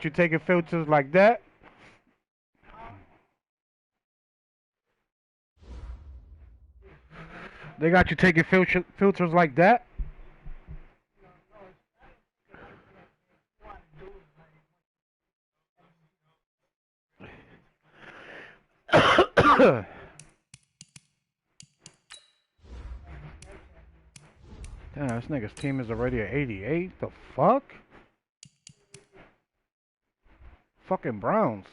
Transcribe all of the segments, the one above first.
you taking filters like that. They got you taking filters like that. Damn, this nigga's team is already at 88. The fuck? Fucking Browns.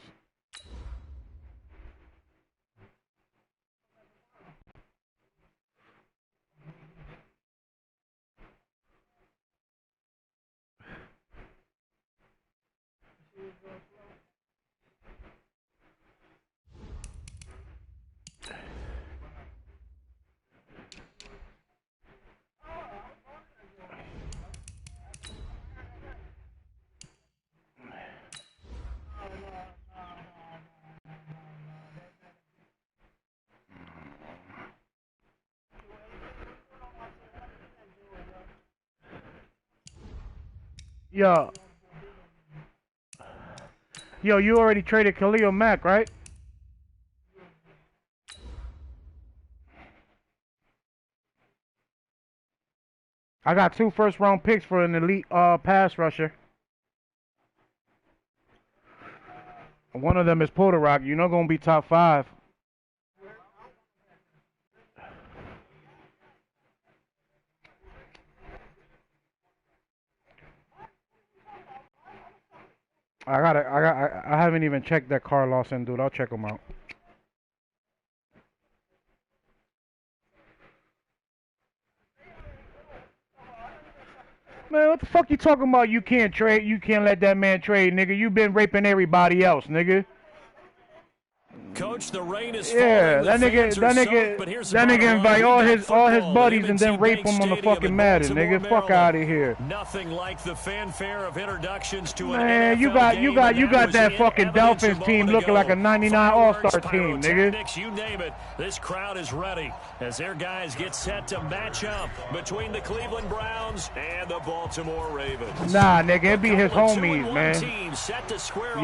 Yo, you already traded Khalil Mack, right? I got 2 first-round picks for an elite pass rusher. One of them is Puerto Rock. You're not gonna be top 5. I haven't even checked that Carl Lawson dude. I'll check him out. Man, what the fuck you talking about? You can't trade. You can't let that man trade, nigga. You been raping everybody else, nigga. Coach, the rain is that nigga invite all his buddies and then rape them on the fucking Madden, nigga. Fuck out of here. Nothing like the fanfare of introductions to man, you got that fucking Dolphins team looking like a 99 All-Star team, nigga. You name it. This crowd is ready as their guys get set to match up between the Cleveland Browns and the Baltimore Ravens. Nah, nigga, it be his homies, man.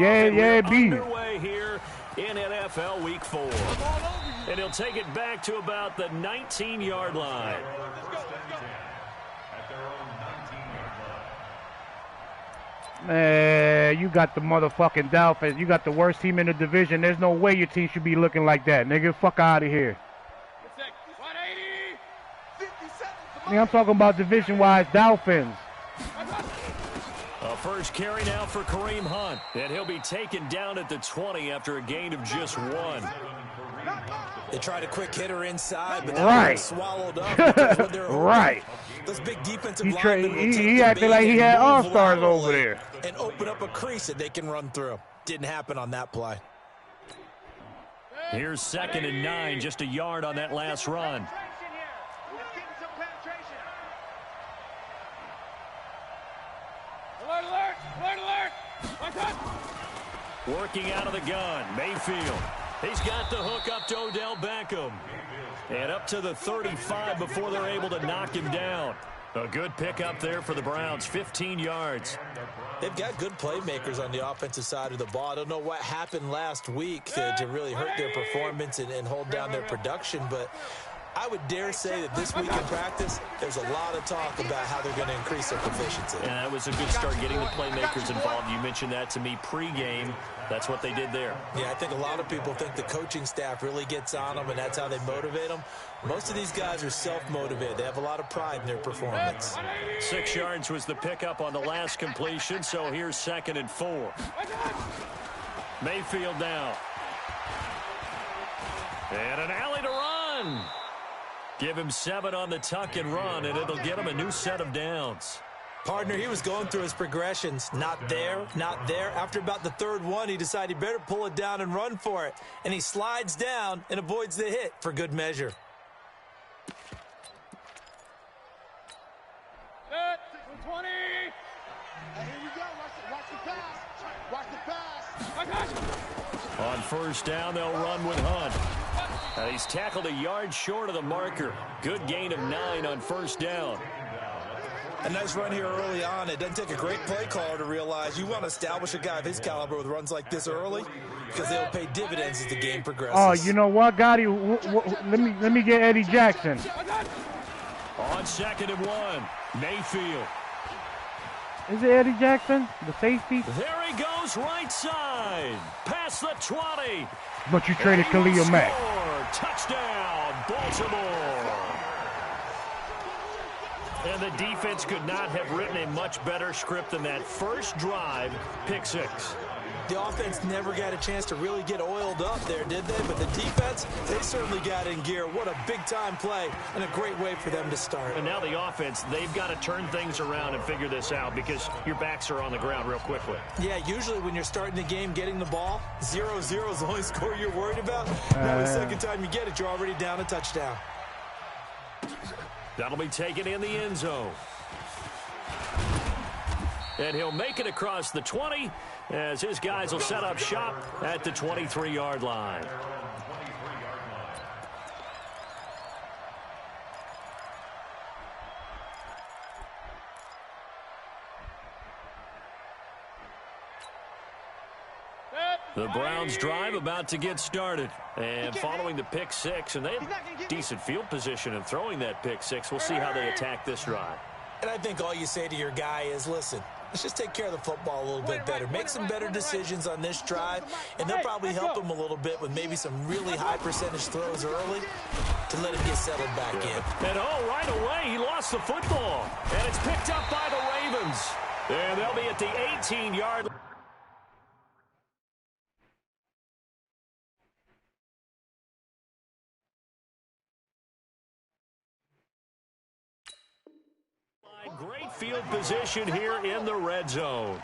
Yeah, be. Here in NFL Week 4. And he'll take it back to about the 19-yard line. Man, you got the motherfucking Dolphins. You got the worst team in the division. There's no way your team should be looking like that, nigga. Fuck out of here. I'm talking about division-wise Dolphins. A first carry now for Kareem Hunt, and he'll be taken down at the 20 after a gain of just 1. They tried a quick hitter inside, but that was swallowed up. Right. Those big defensive linemen he acted like he had all-stars over there. And open up a crease that they can run through. Didn't happen on that play. Here's 2nd and 9, just a yard on that last run. Working out of the gun, Mayfield. He's got the hook up to Odell Beckham. And up to the 35 before they're able to knock him down. A good pickup there for the Browns, 15 yards. They've got good playmakers on the offensive side of the ball. I don't know what happened last week to really hurt their performance and hold down their production, but I would dare say that this week in practice, there's a lot of talk about how they're going to increase their proficiency. And that was a good start getting the playmakers involved. You mentioned that to me pregame. That's what they did there. Yeah, I think a lot of people think the coaching staff really gets on them, and that's how they motivate them. Most of these guys are self-motivated. They have a lot of pride in their performance. 6 yards was the pickup on the last completion, so here's 2nd and 4. Mayfield now. And an alley to run. Give him 7 on the tuck and run, and it'll get him a new set of downs. Partner, he was going through his progressions. Not there, not there. After about the 3rd one, he decided he better pull it down and run for it. And he slides down and avoids the hit for good measure. Set, 20. Here we go. Watch the pass. Watch the pass. On first down, they'll run with Hunt. He's tackled a yard short of the marker. Good gain of 9 on first down. A nice run here early on. It doesn't take a great play caller to realize you want to establish a guy of his caliber with runs like this early because they'll pay dividends as the game progresses. Oh, you know what, Gotti? Let me get Eddie Jackson. On 2nd and 1, Mayfield. Is it Eddie Jackson, the safety? There he goes, right side. Past the 20. But you traded Khalil Mack. Touchdown, Baltimore. And the defense could not have written a much better script than that first drive, pick 6. The offense never got a chance to really get oiled up there, did they? But the defense, they certainly got in gear. What a big-time play and a great way for them to start. And now the offense, they've got to turn things around and figure this out because your backs are on the ground real quickly. Yeah, usually when you're starting the game getting the ball, 0-0 is the only score you're worried about. Now the second time you get it, you're already down a touchdown. That'll be taken in the end zone. And he'll make it across the 20 as his guys will set up shop at the 23-yard line. The Browns drive about to get started. And following the pick 6, and they have decent field position in throwing that pick 6. We'll see how they attack this drive. And I think all you say to your guy is, listen, let's just take care of the football a little bit better. Make some better decisions on this drive, and they'll probably help him a little bit with maybe some really high percentage throws early to let him get settled back in. And right away, he lost the football. And it's picked up by the Ravens. And they'll be at the 18-yard line. Great field position here in the red zone.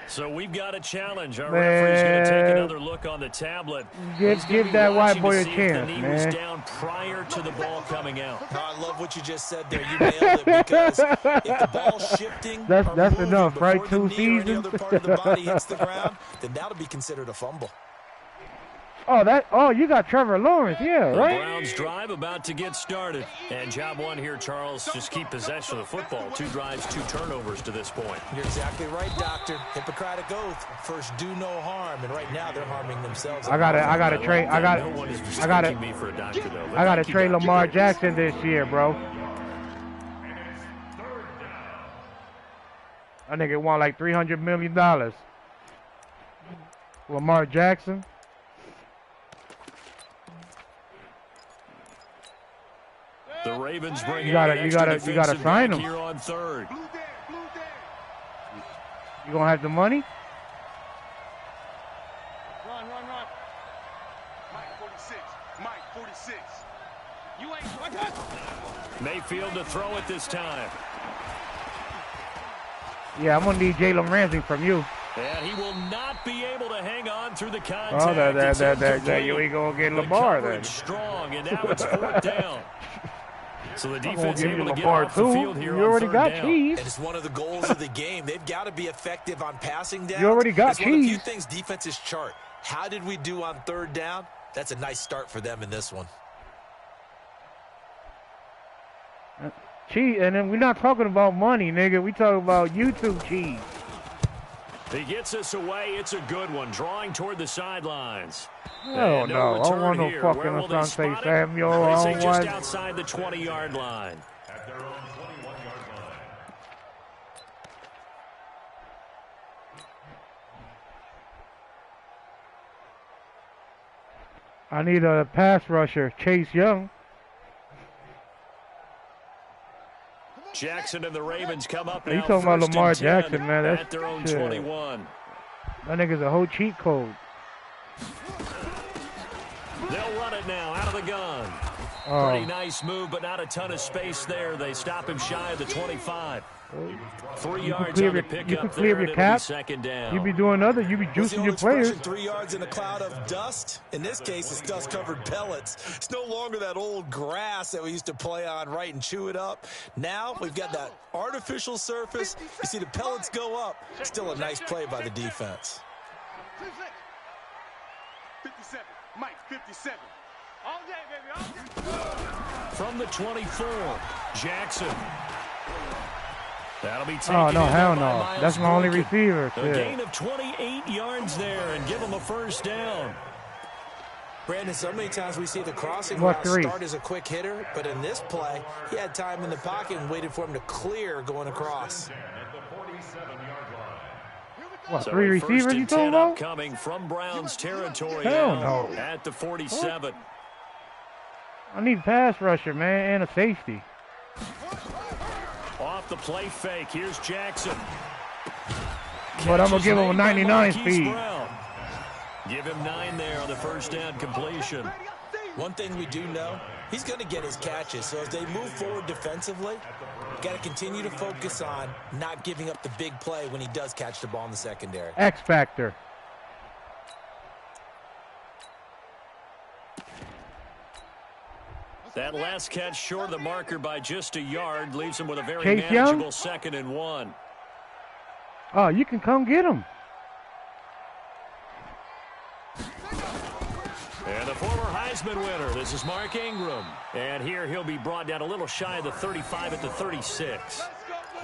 So we've got a challenge. Our referee's going to take another look on the tablet. Give that white boy a chance, the knee was down prior to the ball coming out. I love what you just said there. You nailed it because if the ball's shifting, that's enough, right? 2 seasons. Any other part of the body hits the ground, then that'll be considered a fumble. Oh, you got Trevor Lawrence, yeah, right? The Browns drive about to get started. And job one here, Charles, just keep possession of the football. 2 drives, 2 turnovers to this point. You're exactly right, Doctor. Hippocratic oath. First, do no harm. And right now, they're harming themselves. I gotta trade Lamar Jackson this year, bro. That nigga want like $300 million. Lamar Jackson. The Ravens bring you gotta sign him. Here on 3rd. You gonna have the money? Run. Mike 46. You ain't. Mayfield to throw it this time. Yeah, I'm gonna need Jalen Ramsey from you. And he will not be able to hang on through the contact. Oh, that you ain't gonna get Lamar then. Strong, and now it's 4th down. So the defense able to get Lamar off the field here. You already got Cheese. And it's one of the goals of the game. They've got to be effective on passing down. You already got Cheese. One of the few Cheese. things defenses chart. How did we do on 3rd down? That's a nice start for them in this one. Cheese, and then we're not talking about money, nigga. We talking about YouTube Cheese. He gets us away. It's a good one. Drawing toward the sidelines. Oh, no. I don't want no fucking Asante Samuel. I don't just want... outside the 20-yard line. At their own 21-yard line. I need a pass rusher, Chase Young. Jackson and the Ravens come up now. You talking about Lamar Jackson, man? That's at their own shit. 21. That nigga's a whole cheat code. They'll run it now out of the gun. Pretty nice move, but not a ton of space there. They stop him shy of the 25. 3 yards on the pickup there, and it'll be second down. You be doing you be juicing your players. 3 yards in a cloud of dust. In this case, it's dust-covered pellets. It's no longer that old grass that we used to play on, right, and chew it up. Now we've got that artificial surface. You see the pellets go up. Still a nice play by the defense. 57. Mike 57. All day, baby, all day. From the 24, Jackson. That'll be taken. Oh, no, in hell by no. Miles That's my only Boykin. receiver. A Shit. gain of 28 yards there and give him a first down. Brandon, so many times we see the crossing What route three? start as a quick hitter, but in this play, he had time in the pocket and waited for him to clear going across. At the 47-yard line. What, So 3 a first receivers you and talking 10 about? upcoming from Browns territory Hell now no. at the 47. I need a pass rusher, man, and a safety. Off the play fake, here's Jackson. But I'm going to Catches give him a made by 99 Marquise speed. Brown. Give him 9 there on the first down completion. One thing we do know, he's going to get his catches. So as they move forward defensively, got to continue to focus on not giving up the big play when he does catch the ball in the secondary. X Factor. That last catch short of the marker by just a yard leaves him with a very Chase manageable Young? 2nd and 1. Oh, you can come get him. And the former Heisman winner, this is Mark Ingram. And here he'll be brought down a little shy of the 35 at the 36.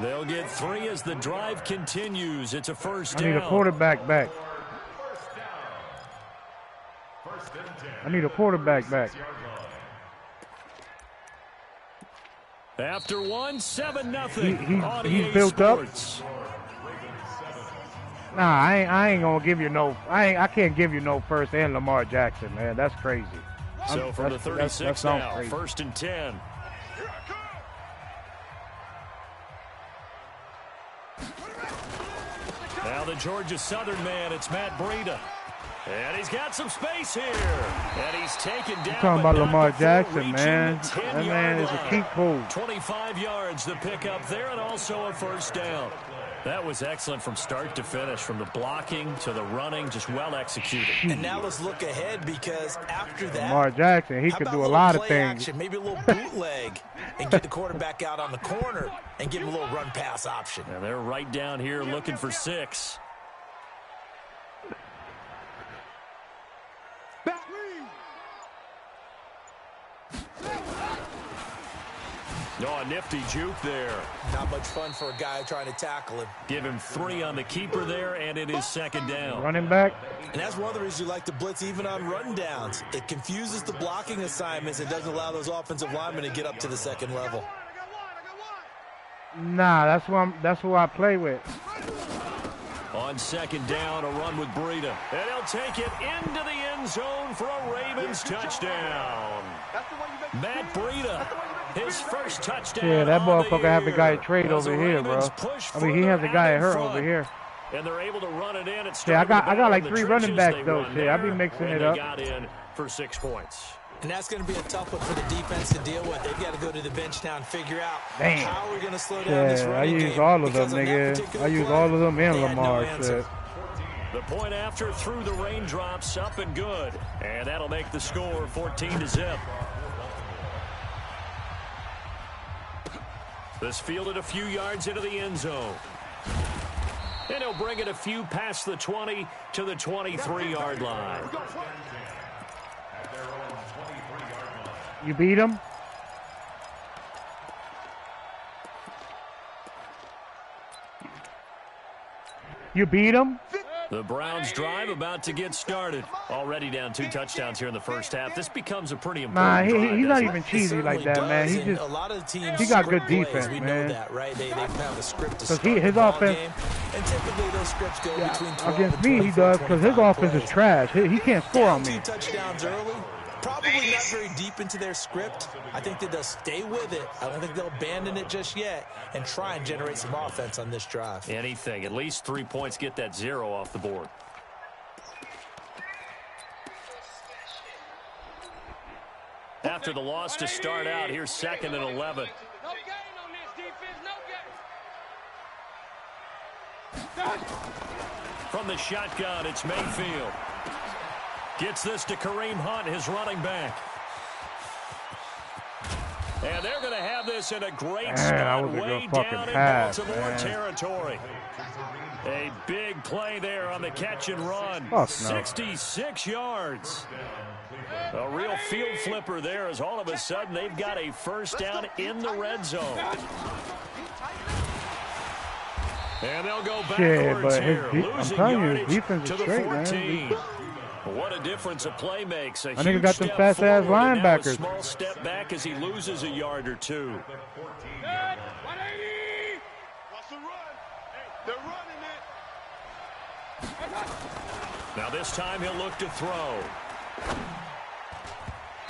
They'll get 3 as the drive continues. It's a first I down. need a quarterback back. First and 10. I need a quarterback back. After 1, 7-0. He's built up. Nah, I ain't gonna give you no. I can't give you no first and Lamar Jackson, man. That's crazy. So from the 36 that sounds now, crazy. 1st and 10. Now the Georgia Southern man, it's Matt Breida. And he's got some space here. And he's taken down. I'm talking about but not Lamar before Jackson, reaching man. the That 10-yard man is a line. cheat code. 25 yards the pickup there, and also a first down. That was excellent from start to finish, from the blocking to the running, just well executed. And now let's look ahead, because after that, Lamar Jackson, he how could about do a little lot of play things. action, maybe a little bootleg, and get the quarterback out on the corner and give him a little run pass option. And they're right down here looking for 6. Oh, a nifty juke there. Not much fun for a guy trying to tackle him. Give him 3 on the keeper there, and it is 2nd down. Running back. And that's one of the reasons you like to blitz even on run downs. It confuses the blocking assignments. It doesn't allow those offensive linemen to get up to the second level. Nah, that's who I play with. On 2nd down, a run with Breida. And he'll take it into the end zone for a Ravens touchdown. Matt Breida, his first touchdown. Yeah, that on the motherfucker have a guy year. trade As over the here, bro. Ravens push I mean, he has a further guy out in hurt front. over here. And they're able to run it in. Yeah, I got like 3 running backs though. Shit, I be mixing it up. They got in for 6 points. And that's going to be a tough one for the defense to deal with. They've got to go to the bench now and figure out Damn. how we're going to slow down this Yeah, I running use game. all of them, Because on that nigga. particular I use play, all of them and they had no Lamar. answer. Shit. The point after through the raindrops, up and good. And that'll make the score 14-0. This fielded a few yards into the end zone. And he'll bring it a few past the 20 to the 23-yard line. You beat him? You beat him? The Browns drive about to get started. Already down 2 touchdowns here in the first half. This becomes a pretty important drive. He's not doesn't even it? cheesy like that, man. He And just a lot of the teams he got good script plays. defense, we man. know that, right? They have a script to 'Cause start his the ball offense- game, and typically those scripts go between 12 against and me, he 24, does, because his 25 offense is plays. trash. He can't score on Down me. 2 touchdowns early. Probably not very deep into their script. I think that they'll stay with it. I don't think they'll abandon it just yet and try and generate some offense on this drive. Anything. At least 3 points, get that 0 off the board. After the loss to start out, here's 2nd and 11. No gain on this defense, no gain. From the shotgun, it's Mayfield. Gets this to Kareem Hunt, his running back. And they're going to have this in a great Man, that spot was a way good fucking down in pass, Baltimore man. territory. A big play there on the catch and run. Fuck no. 66 yards. A real field flipper there as all of a sudden they've got a first down in the red zone. And they'll go backwards here, losing yardage to the 14. What a difference a play makes. A huge got them step fast-ass forward, and now a linebackers. small step back as he loses a yard or two. 180. Watch the run. They're running it. Now this time he'll look to throw.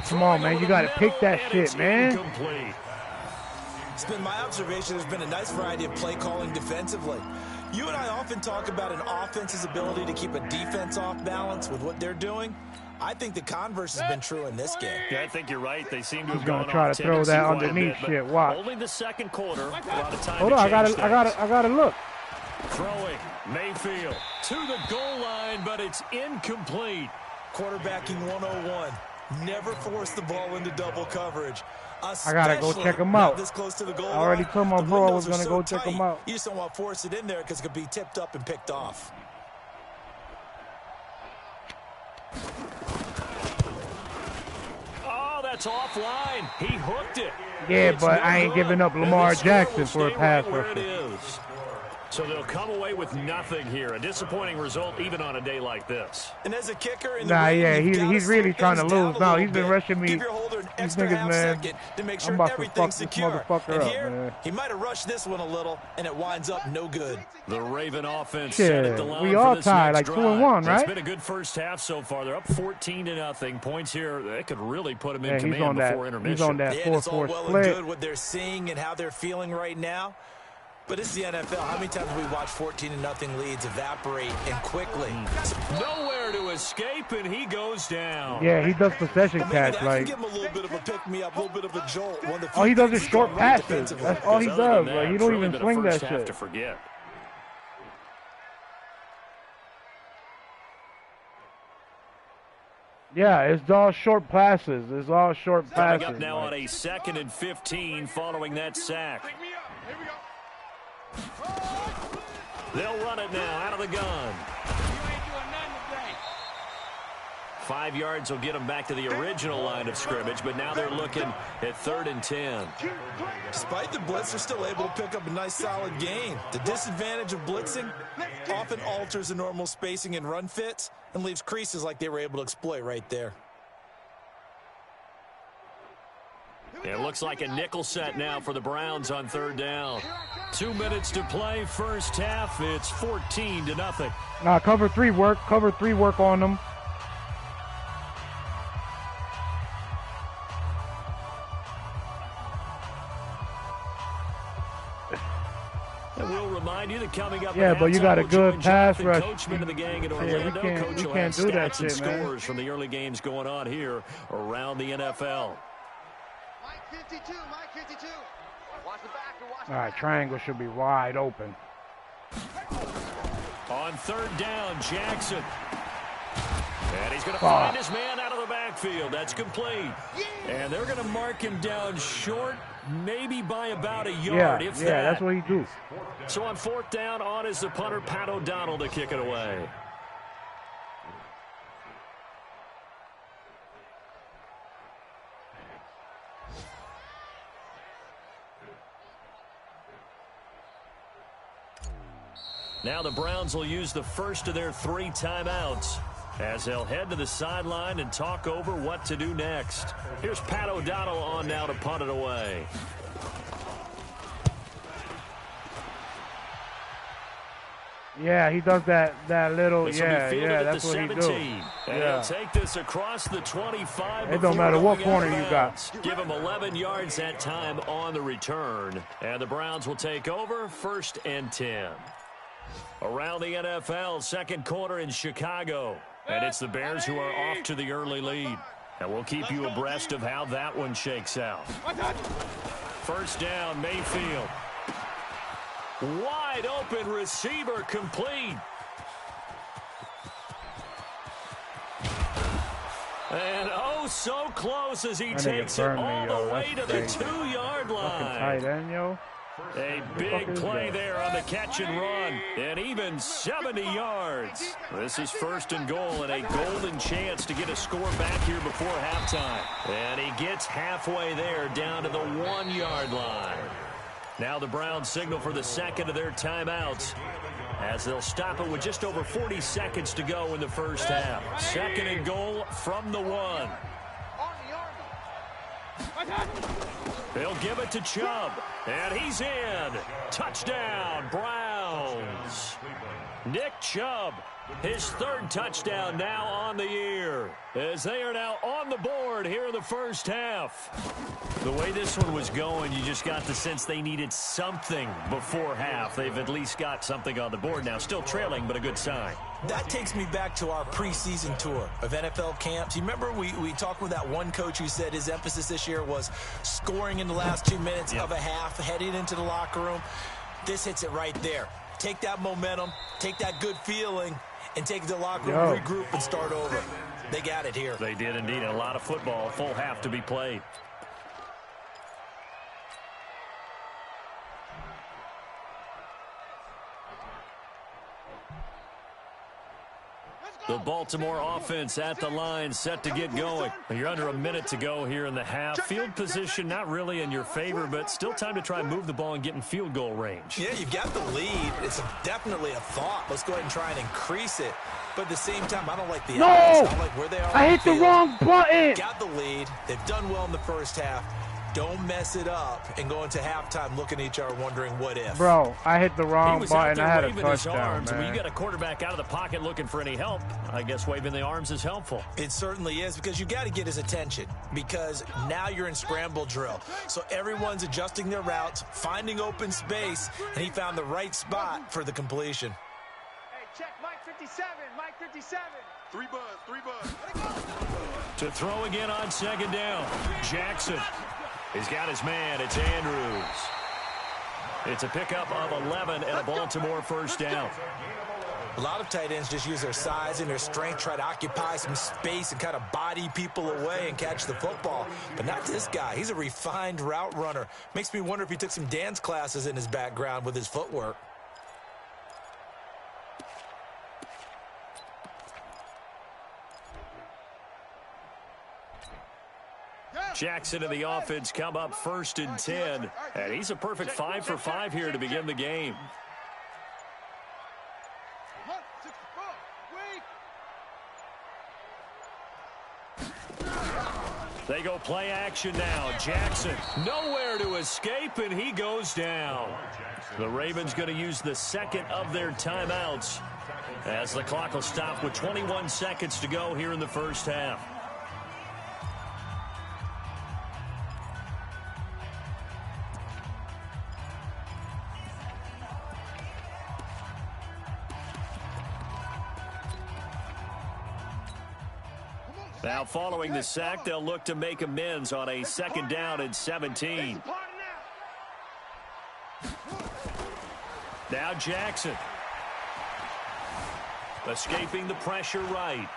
Come on, man. You got to pick that shit, man. Incomplete. It's been my observation there's been a nice variety of play calling defensively. You and I often talk about an offense's ability to keep a defense off balance with what they're doing. I think the converse has been true in this game. Yeah, I think you're right. They seem to have He's gonna gone try off to throw that quite a underneath bit, shit. Watch. Only the second quarter. A lot of time Hold to on, I change gotta look. Throwing Mayfield to the goal line, but it's incomplete. Quarterbacking 101. Never force the ball into double coverage. I gotta go check him out. This close to the goal I already line. told my The bro I was windows gonna are go so check him tight, out. You just don't want to force it in there because it could be tipped up and picked off. Oh, that's offline. He hooked it. Yeah, It's but no I ain't good. giving up And Lamar this score Jackson will for a stay pass right where it rusher. is. So they'll come away with nothing here. A disappointing result even on a day like this. And as a kicker in Nah, the ring, yeah, you've gotta he's really slow trying to things down lose. a No, little he's been bit. rushing me. Give your holder an These extra niggas, half man, second to make I'm sure about to everything's fuck this secure. motherfucker And up, here, man. he might have rushed this one a little, and it winds up no good. The Raven offense Shit, set at the line we for all this tied, next like drive. 2-1, It's right? been a good first half so far. They're up 14-0. Points here, they could really put them in Yeah, he's command on that. before intermission. He's on that Yeah, and it's all 4-4 well and split. good what they're seeing and how they're feeling right now. But it's the NFL. How many times have we watched 14-0 leads evaporate and quickly? Nowhere to escape, and he goes down. Yeah, he does possession Maybe catch. that can Like, give him a little bit of a pick-me-up, a little bit of a jolt. One of the all he few does things is he's short done right passes. defensively. That's all he Because other does. than Like, that, he it's don't really even been a swing that first half shit. to forget. Yeah, it's all short passes. It's all short Coming passes. up now like. on a 2nd and 15 following that sack. Pick me up. Here we go. They'll run it now out of the gun. You ain't doing nothing today. 5 yards will get them back to the original line of scrimmage, but now they're looking at 3rd and 10. Despite the blitz, they're still able to pick up a nice, solid gain. The disadvantage of blitzing often alters the normal spacing and run fits and leaves creases like they were able to exploit right there. It looks like a nickel set now for the Browns on 3rd down. 2 minutes to play, first half. It's 14-0. Nah, cover 3 work. Cover 3 work on them. And we'll remind you that coming up. Yeah, at but you halftime, got a we'll good join pass Jonathan rush. Coachman of the gang in Yeah, Orlando. we Coach will can't have do that stats and shit, man. scores from the early games going on here around the NFL. Mike 52, Mike 52. Watch the back and watch the All right, triangle should be wide open. On 3rd down, Jackson. And he's going to find his man out of the backfield. That's complete. And they're going to mark him down short, maybe by about a yard, if that. Yeah, that's what he do. So on 4th down, on is the punter, Pat O'Donnell, to kick it away. Now the Browns will use the first of their 3 timeouts as they'll head to the sideline and talk over what to do next. Here's Pat O'Donnell on now to punt it away. Yeah, he does that little, This will be fielded at that's the what he 17. do. And Yeah. he'll take this across the 25. It don't matter what corner you got. Give him 11 yards that time on the return. And the Browns will take over 1st and 10. Around the NFL, 2nd quarter in Chicago. And it's the Bears who are off to the early lead. And we'll keep you abreast of how that one shakes out. 1st down, Mayfield. Wide open receiver complete. And oh, so close as he That nigga takes it burned me, all yo. the way That's to the crazy. 2-yard Fucking line. tight end, yo. A big play there on the catch and run, and even 70 yards. This is 1st and goal, and a golden chance to get a score back here before halftime. And he gets halfway there, down to the 1-yard line. Now the Browns signal for the second of their timeouts, as they'll stop it with just over 40 seconds to go in the first half. 2nd and goal from the 1. They'll give it to Chubb, and he's in. Touchdown, Browns. Nick Chubb, his 3rd touchdown now on the year, as they are now on the board here in the first half. The way this one was going, you just got the sense they needed something before half. They've at least got something on the board now. Still trailing, but a good sign. That takes me back to our preseason tour of NFL camps. You remember we talked with that one coach who said his emphasis this year was scoring in the last 2 minutes of a half, heading into the locker room. This hits it right there. Take that momentum, take that good feeling, and take it to the locker room, regroup, and start over. They got it here. They did indeed. A lot of football, full half to be played. The Baltimore offense at the line, set to get going. You're under a minute to go here in the half. Field position not really in your favor, but still time to try and move the ball and get in field goal range. Yeah, you've got the lead. It's definitely a thought. Let's go ahead and try and increase it. But at the same time, I don't like the odds. I don't like where they are. I hit the wrong button. Got the lead. They've done well in the first half. Don't mess it up and go into halftime looking at each other wondering what if. Bro, I hit the wrong button. I had a touchdown, man. When you got a quarterback out of the pocket looking for any help, I guess waving the arms is helpful. It certainly is, because you got to get his attention, because now you're in scramble drill. So everyone's adjusting their routes, finding open space, and he found the right spot for the completion. Hey, check Mike 57, Mike 57. 3 buzz. To throw again on 2nd down. Jackson. He's got his man. It's Andrews. It's a pickup of 11 and a Baltimore 1st down. A lot of tight ends just use their size and their strength, try to occupy some space and kind of body people away and catch the football. But not this guy. He's a refined route runner. Makes me wonder if he took some dance classes in his background with his footwork. Jackson and the offense come up 1st and 10. And he's a perfect 5 for 5 here to begin the game. They go play action now. Jackson nowhere to escape, and he goes down. The Ravens going to use the 2nd of their timeouts, as the clock will stop with 21 seconds to go here in the first half. Now following the sack, they'll look to make amends on a 2nd down and 17. Now Jackson. Escaping the pressure right.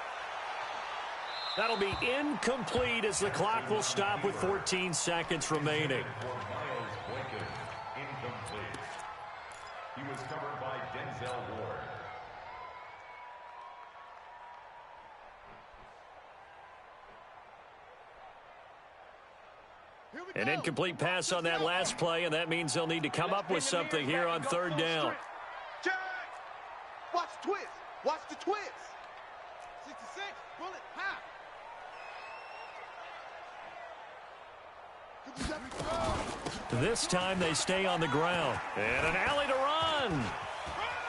That'll be incomplete as the clock will stop with 14 seconds remaining. Incomplete. He was covered by Denzel Ward. An incomplete pass on that last play, and that means they'll need to come up with something here on 3rd down. Check. Watch the twist. Watch the twist. 66. Bullet. Half. This time they stay on the ground. And an alley to run.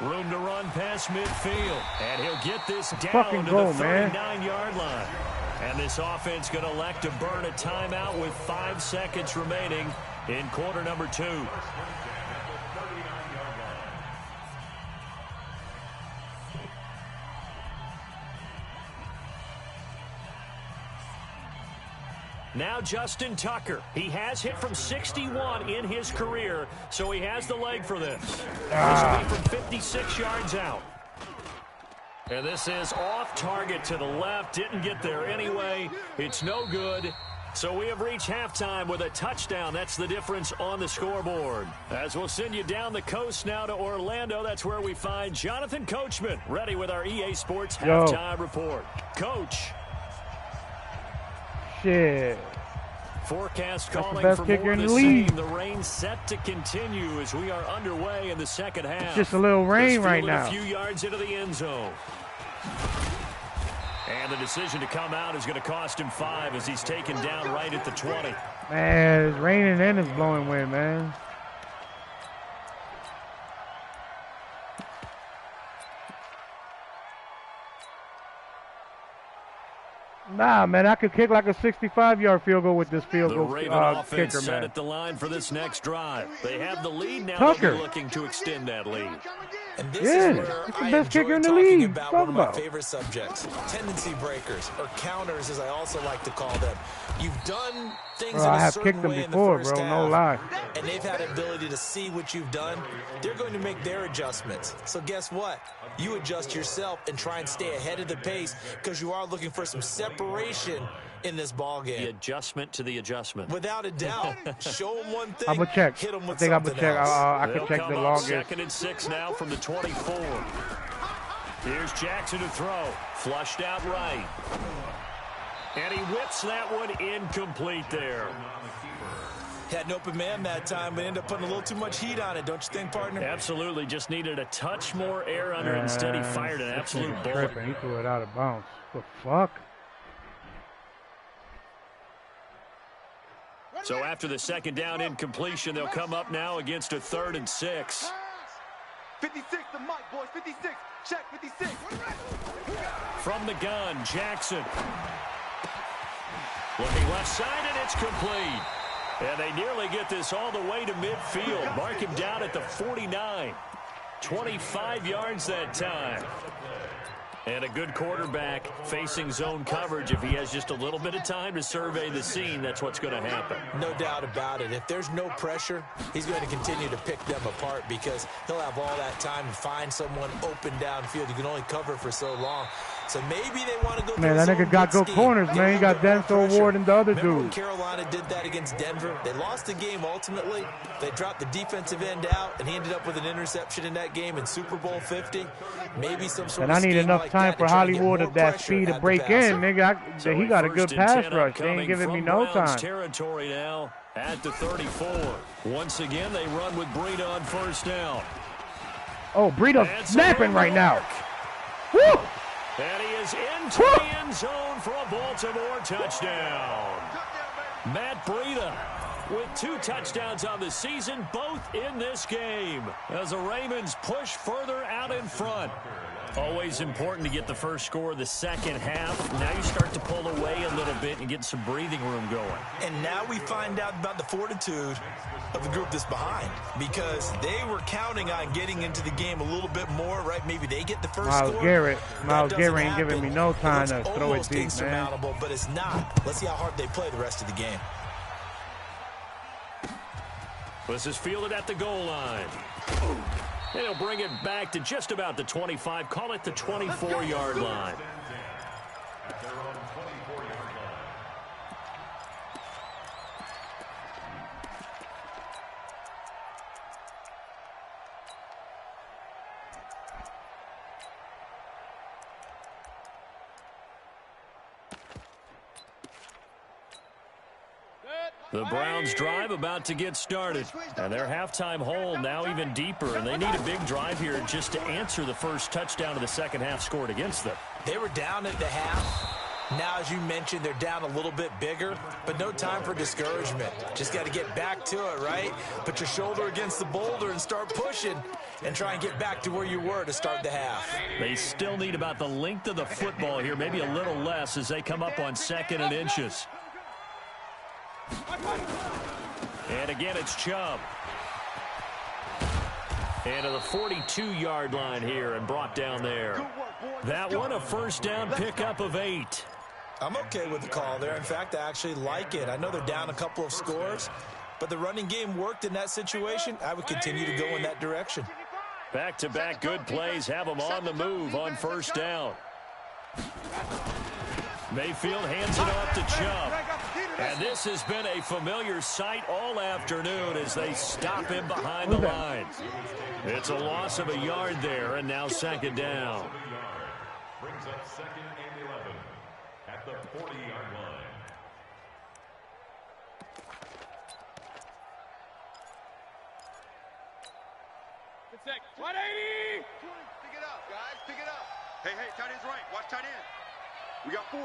Room to run past midfield. And he'll get this down to the 39-yard line. And this offense going to elect to burn a timeout with 5 seconds remaining in quarter number 2. Now Justin Tucker. He has hit from 61 in his career, so he has the leg for this. This will be from 56 yards out. And this is off target to the left. Didn't get there anyway. It's no good. So we have reached halftime with a touchdown. That's the difference on the scoreboard. As we'll send you down the coast now to Orlando, that's where we find Jonathan Coachman, ready with our EA Sports halftime report. Coach. Shit. Forecast calling best for kicker more in of the the same. league. The rain set to continue as we are underway in the second half. It's just a little rain right now. A few yards into the end zone. And the decision to come out is going to cost him 5 as he's taken down right at the 20. Man, it's raining and it's blowing wind, man. Nah, man, I could kick like a 65-yard field goal with this field goal offense kicker, set man. at the line for this next drive. They have the lead now. Tucker. They're looking to extend that lead. And this Yeah, is where it's the I best kicker in the talking league. about Talk one of my about. favorite subjects, tendency breakers, or counters, as I also like to call them. You've done things Bro, in I a have certain kicked them way before, in the first bro, half, no lie. and they've had the ability to see what you've done. They're going to make their adjustments. So guess what? You adjust yourself and try and stay ahead of the pace because you are looking for some separation in this ball game. The adjustment to the adjustment. Without a doubt. Show them one thing, I'm going to check. hit them I with think I'm going something to check. else. I They'll can check come the up longest. 2nd and 6 now from the 24. Here's Jackson to throw. Flushed out right. And he whips that one incomplete there. Had an open man that time, but ended up putting a little too much heat on it, don't you think, partner? Absolutely. Just needed a touch more air under it. Instead, he fired an absolute bullet. He threw it out of bounds. What the fuck? So after the second down incompletion, they'll come up now against a 3rd and 6. 56, the mic, boys. 56. Check, 56. From the gun, Jackson. Looking left side, and it's complete. And they nearly get this all the way to midfield. Mark him down at the 49. 25 yards that time. And a good quarterback facing zone coverage. If he has just a little bit of time to survey the scene, that's what's going to happen. No doubt about it. If there's no pressure, he's going to continue to pick them apart because he'll have all that time to find someone open downfield. You can only cover for so long. So maybe they want to go. Man, that nigga got good corners, man. He got Denzel Ward and the other Remember when dude. Carolina did that against Denver? They lost the game ultimately. They dropped the defensive end out, and he ended up with an interception in that game in Super Bowl 50. Maybe some sort And of I need scheme enough like time that for to try to get Hollywood more at that pressure speed to at break the passer. in, nigga. So He got a good 1st and 10 pass rush. They ain't upcoming giving me from no Browns time. territory now at the 34. Once again, they run with Breida on 1st down. Oh, Breida And snapping right now. mark. Woo! And he is into the end zone for a Baltimore touchdown. Matt Breida with 2 touchdowns on the season, both in this game, as the Ravens push further out in front. Always important to get the first score of the second half. Now you start to pull away a little bit and get some breathing room going. And now we find out about the fortitude of the group that's behind because they were counting on getting into the game a little bit more, right? Maybe they get the first Miles score. Garrett That doesn't ain't giving me no happen. time It to looks throw it almost deep, man. insurmountable, but it's not. Let's see how hard they play the rest of the game. This is fielded at the goal line. And he'll bring it back to just about the 25. Call it the 24-yard line. They're on 24-yard line. The Browns drive about to get started. And their halftime hole now even deeper. And they need a big drive here just to answer the first touchdown of the second half scored against them. They were down at the half. Now, as you mentioned, they're down a little bit bigger, but no time for discouragement. Just got to get back to it, right? Put your shoulder against the boulder and start pushing and try and get back to where you were to start the half. They still need about the length of the football here, maybe a little less as they come up on 2nd and inches. And again, it's Chubb. And to the 42-yard line here and brought down there. That one a first down pickup of 8. I'm okay with the call there. In fact, I actually like it. I know they're down a couple of scores, but the running game worked in that situation. I would continue to go in that direction. Back-to-back good plays have them on the move on first down. Mayfield hands it off to Chubb. And this has been a familiar sight all afternoon as they stop him behind the line. It's a loss of a yard there, and now second down. Brings up second and 11 at the 40-yard line. Good sec. 180! Pick it up, guys. Pick it up. Hey, tight end's right. Watch tight end. We got 4.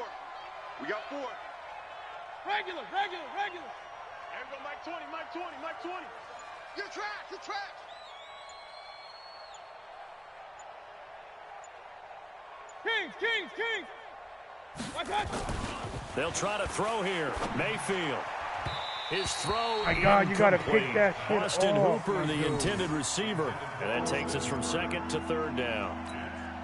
Regular. There we go, Mike 20. Your track. Kings. Watch out. They'll try to throw here. Mayfield. His throw. My God, you gotta pick that shit Austin off, Hooper, the intended receiver. And that takes us from second to third down.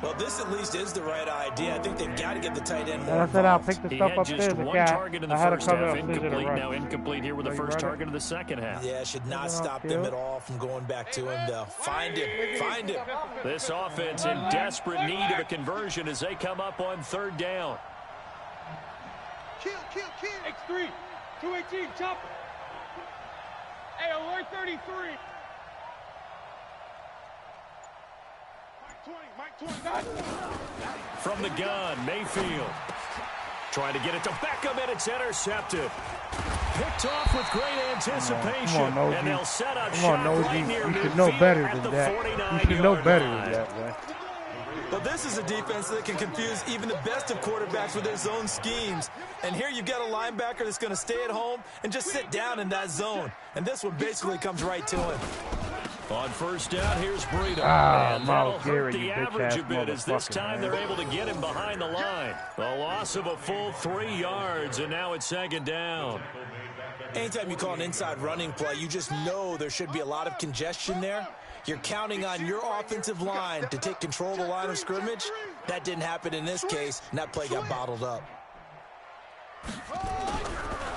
Well, this at least is the right idea. I think they've got to get the tight end more I said I'll involved. pick the He stuff had upstairs. just one target in the I had to first cover half, upstairs in the incomplete, right. now incomplete here with the first target of the second half. Yeah, should not stop them at all from going back to him, though. Find him. This offense in desperate need of a conversion as they come up on third down. Kill. X3. 218, chopper. Hey, alert 33. Mike 20. From the gun, Mayfield. Trying to get it to Beckham, and it's intercepted. Picked off with great anticipation. Come on, and they'll set up Come shot on, right Nosey. near You should midfield know better at than the that. 49-yard You should know better line. than that, man. But this is a defense that can confuse even the best of quarterbacks with their zone schemes. And here you've got a linebacker that's going to stay at home and just sit down in that zone. And this one basically comes right to him. On first down, here's Breida. Ah, and that'll Miles hurt Garrett, the you average a bitch-ass bit as this motherfucker, time man. they're able to get him behind the line. A loss of a full 3 yards, and now it's second down. Anytime you call an inside running play, you just know there should be a lot of congestion there. You're counting on your offensive line to take control of the line of scrimmage. That didn't happen in this case, and that play got bottled up.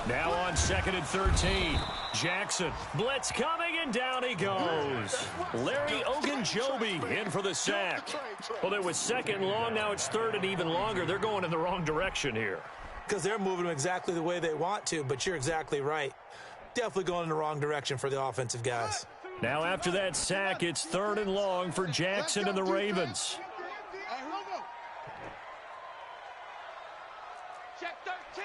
Now on second and 13. Jackson. Blitz coming, and down he goes. Larry Ogunjobi in for the sack. Well, it was second and long. Now it's third and even longer. They're going in the wrong direction here. Because they're moving them exactly the way they want to, but you're exactly right. Definitely going in the wrong direction for the offensive guys. Now after that sack, it's third and long for Jackson and the Ravens. Check 13.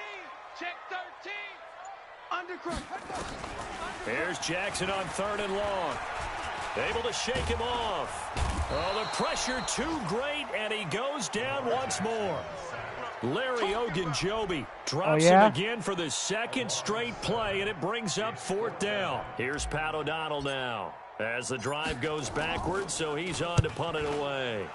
Here's Jackson on third and long. Able to shake him off. Oh, the pressure too great, and he goes down once more. Larry Ogunjobi drops him again for the second straight play, and it brings up fourth down. Here's Pat O'Donnell now as the drive goes backwards, so he's on to punt it away.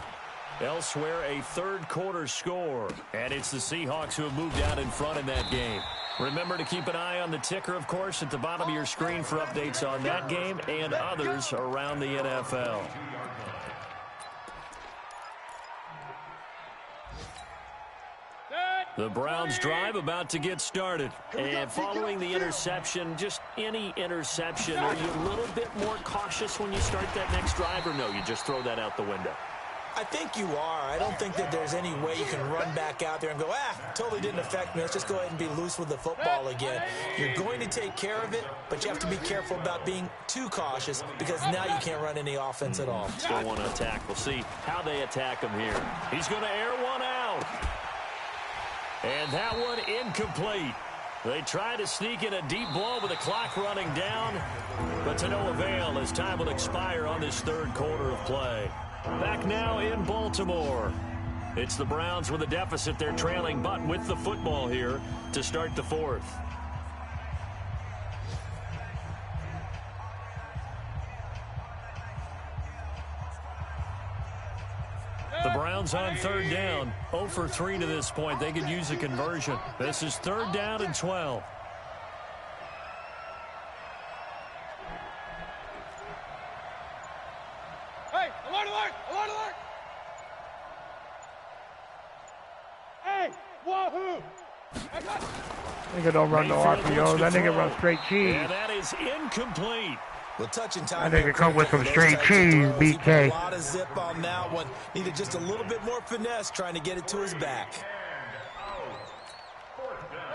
Elsewhere, a third quarter score, and it's the Seahawks who have moved out in front in that game. Remember to keep an eye on the ticker, of course, at the bottom of your screen for updates on that game and others around the NFL. The Browns drive about to get started. And following the interception, just any interception, are you a little bit more cautious when you start that next drive, or no, you just throw that out the window? I think you are. I don't think that there's any way you can run back out there and go, totally didn't affect me. Let's just go ahead and be loose with the football again. You're going to take care of it, but you have to be careful about being too cautious because now you can't run any offense at all. Still want to attack. We'll see how they attack him here. He's going to air one out. And that one incomplete. They try to sneak in a deep ball with the clock running down, but to no avail as time will expire on this third quarter of play. Back now in Baltimore. It's the Browns with a deficit. They're trailing, but with the football here to start the fourth. The Browns on third down, 0 for 3 to this point. They could use a conversion. This is third down and 12. Hey, alert, alert, alert, alert! Hey, wahoo! Nigga don't run no RPOs. That nigga runs straight cheese. And that is incomplete. Well, touching time. That nigga come with some straight cheese, BK. A lot of zip on that one. Needed just a little bit more finesse trying to get it to his back.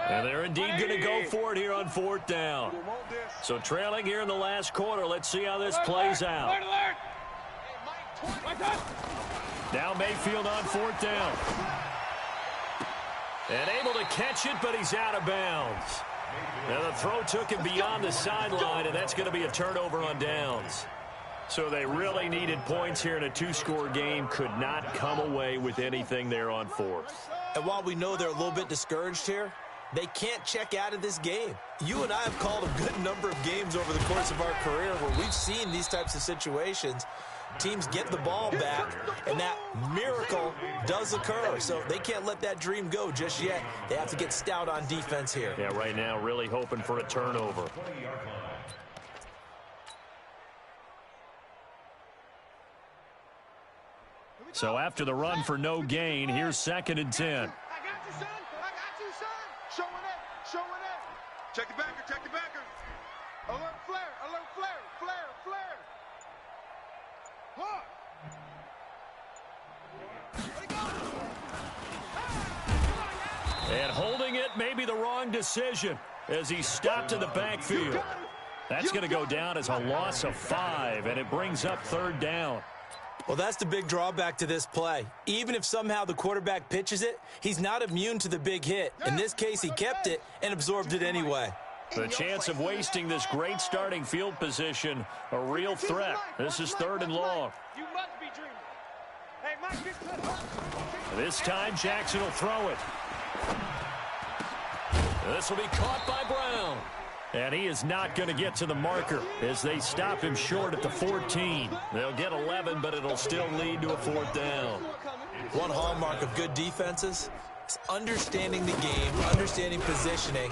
And they're indeed going to go for it here on 4th down. So trailing here in the last quarter. Let's see how this plays out. Now Mayfield on 4th down. And able to catch it, but he's out of bounds. Now the throw took him beyond the sideline, and that's going to be a turnover on downs. So they really needed points here in a 2-score game. Could not come away with anything there on 4th. And while we know they're a little bit discouraged here, they can't check out of this game. You and I have called a good number of games over the course of our career where we've seen these types of situations. Teams get the ball back, and that miracle does occur. So they can't let that dream go just yet. They have to get stout on defense here. Yeah, right now really hoping for a turnover. So after the run for no gain, here's 2nd and 10. I got you, son. I got you, son. Showing it. Showing it. Check the backer. Check the backer. Alert flare. Alert flare. Flare. Flare. Huh. And holding it may be the wrong decision as he stopped in the backfield. That's going to go down as a loss of 5, and it brings up 3rd down. Well, that's the big drawback to this play. Even if somehow the quarterback pitches it, he's not immune to the big hit. In this case, he kept it and absorbed it anyway. The chance of wasting this great starting field position, a real threat. This is 3rd and long. You must be dreaming. Hey, Mike, this time, Jackson will throw it. This will be caught by Brown. And he is not going to get to the marker as they stop him short at the 14. They'll get 11, but it'll still lead to a 4th down. One hallmark of good defenses is understanding the game, understanding positioning,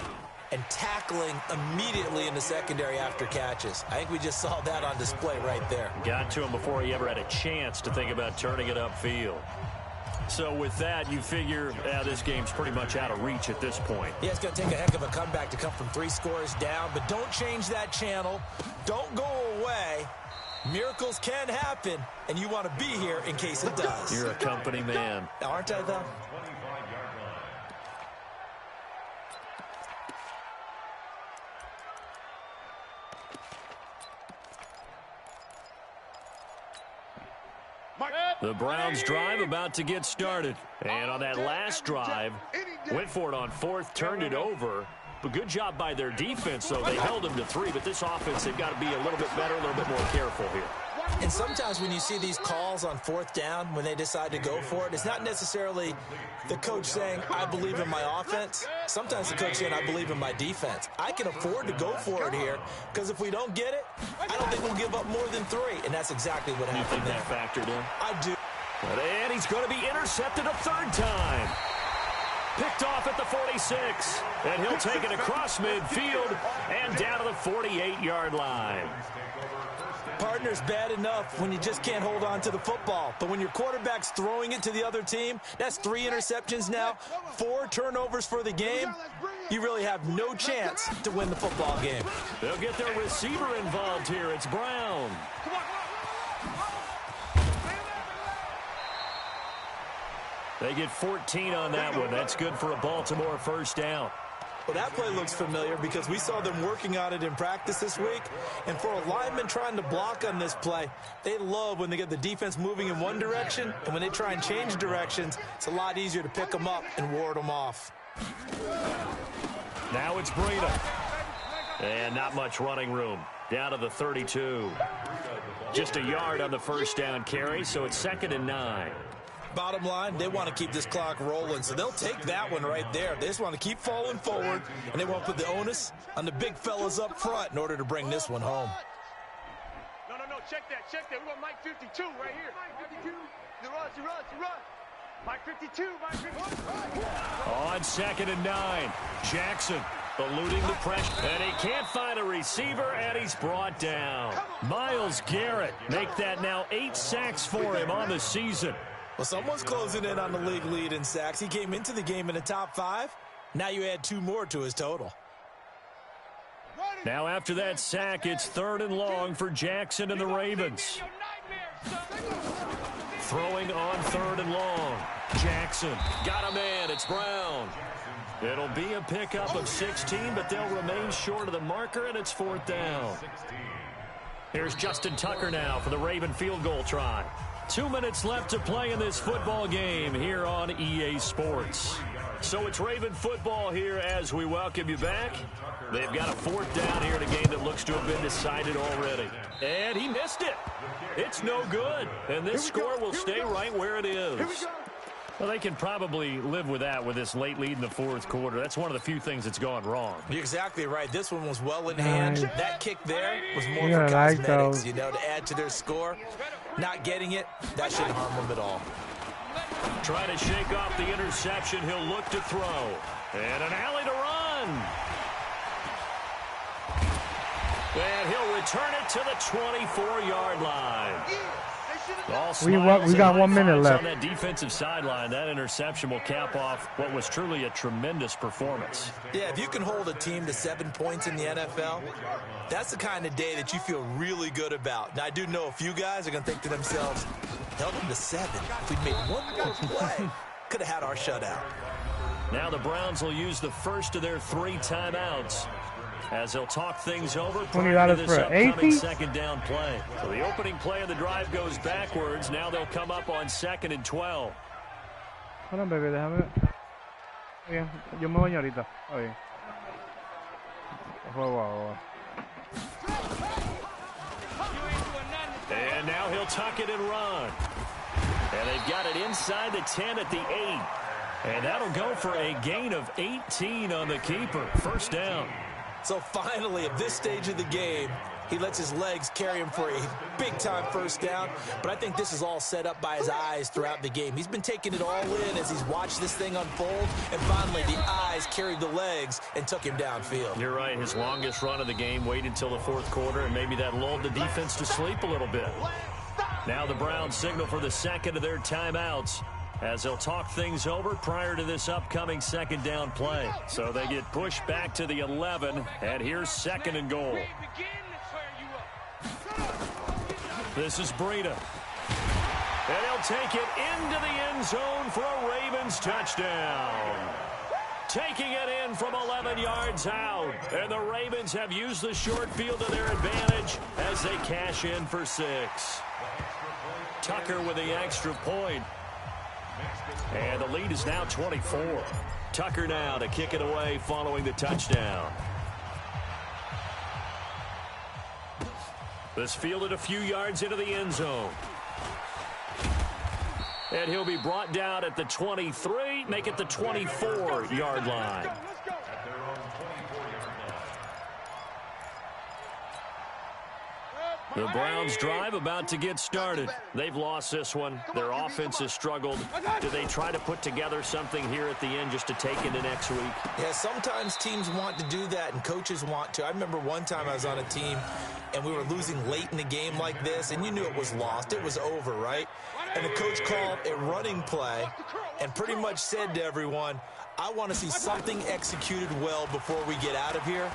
and tackling immediately in the secondary after catches. I think we just saw that on display right there. Got to him before he ever had a chance to think about turning it upfield. So with that, you figure this game's pretty much out of reach at this point. Yeah, it's going to take a heck of a comeback to come from 3 scores down, but don't change that channel. Don't go away. Miracles can happen, and you want to be here in case it does. You're a company man. Aren't I, though? The Browns drive about to get started. And on that last drive, went for it on 4th, turned it over. But good job by their defense, though. They held them to 3, but this offense, they've got to be a little bit better, a little bit more careful here. And sometimes when you see these calls on 4th down, when they decide to go for it, it's not necessarily the coach saying, I believe in my offense. Sometimes the coach saying, I believe in my defense. I can afford to go for it here, because if we don't get it, I don't think we'll give up more than 3. And that's exactly what happened there. You think that factored in? I do. And he's going to be intercepted a 3rd time. Picked off at the 46. And he'll take it across midfield and down to the 48-yard line. Partner's bad enough when you just can't hold on to the football. But when your quarterback's throwing it to the other team, that's 3 interceptions now, 4 turnovers for the game. You really have no chance to win the football game. They'll get their receiver involved here. It's Brown. They get 14 on that one. That's good for a Baltimore 1st down. Well, that play looks familiar because we saw them working on it in practice this week. And for a lineman trying to block on this play, they love when they get the defense moving in one direction. And when they try and change directions, it's a lot easier to pick them up and ward them off. Now it's Breida. And not much running room. Down to the 32. Just a yard on the 1st down carry, so it's 2nd and 9. Bottom line, they want to keep this clock rolling, so they'll take that one right there. They just want to keep falling forward, and they want to put the onus on the big fellas up front in order to bring this one home. No, check that. We want Mike 52 right here. Mike 52. You run. Mike 52, On 2nd and 9, Jackson eluding the pressure, and he can't find a receiver, and he's brought down. Myles Garrett make that now 8 sacks for him on the season. Well, someone's closing in on the league lead in sacks. He came into the game in the top 5. Now you add 2 more to his total. Now after that sack, it's 3rd and long for Jackson and the Ravens. Throwing on 3rd and long. Jackson got a man. It's Brown. It'll be a pickup of 16, but they'll remain short of the marker, and it's 4th down. Here's Justin Tucker now for the Raven field goal try. 2 minutes left to play in this football game here on EA Sports. So it's Raven football here as we welcome you back. They've got a 4th down here in a game that looks to have been decided already. And he missed it. It's no good. And this score will stay right where it is. Well, they can probably live with that with this late lead in the 4th quarter. That's one of the few things that's gone wrong. You're exactly right. This one was well in hand. That kick there was more for cosmetics, you know, to add to their score. Not getting it, that shouldn't harm them at all. Try to shake off the interception. He'll look to throw. And an alley to run. And he'll return it to the 24-yard line. We got 1 minute left. On that defensive sideline, that interception will cap off what was truly a tremendous performance. Yeah, if you can hold a team to 7 points in the NFL, that's the kind of day that you feel really good about. Now, I do know a few guys are going to think to themselves, held them to 7. If we'd made one more play, could have had our shutout. Now the Browns will use the first of their 3 timeouts as they'll talk things over prior to this upcoming 2nd down play. So the opening play of the drive goes backwards. Now they'll come up on 2nd and 12. Hold on, baby, déjame ver. Bien, yo me baño ahorita. Está bien. And now he'll tuck it and run. And they've got it inside the 10 at the 8. And that'll go for a gain of 18 on the keeper. 1st down. So finally, at this stage of the game, he lets his legs carry him for a big-time 1st down. But I think this is all set up by his eyes throughout the game. He's been taking it all in as he's watched this thing unfold. And finally, the eyes carried the legs and took him downfield. You're right. His longest run of the game waited until the 4th quarter, and maybe that lulled the defense to sleep a little bit. Now the Browns signal for the 2nd of their timeouts as they'll talk things over prior to this upcoming 2nd down play. So they get pushed back to the 11, and here's 2nd and goal. This is Breida. And he'll take it into the end zone for a Ravens touchdown. Taking it in from 11 yards out. And the Ravens have used the short field to their advantage as they cash in for 6. Tucker with the extra point. And the lead is now 24. Tucker now to kick it away following the touchdown. This fielded a few yards into the end zone. And he'll be brought down at the 23, make it the 24-yard line. The Browns drive about to get started. They've lost this one. Their offense has struggled. Do they try to put together something here at the end just to take into next week? Yeah, sometimes teams want to do that and coaches want to. I remember one time I was on a team and we were losing late in the game like this, and you knew it was lost. It was over, right? And the coach called a running play and pretty much said to everyone, I want to see something executed well before we get out of here.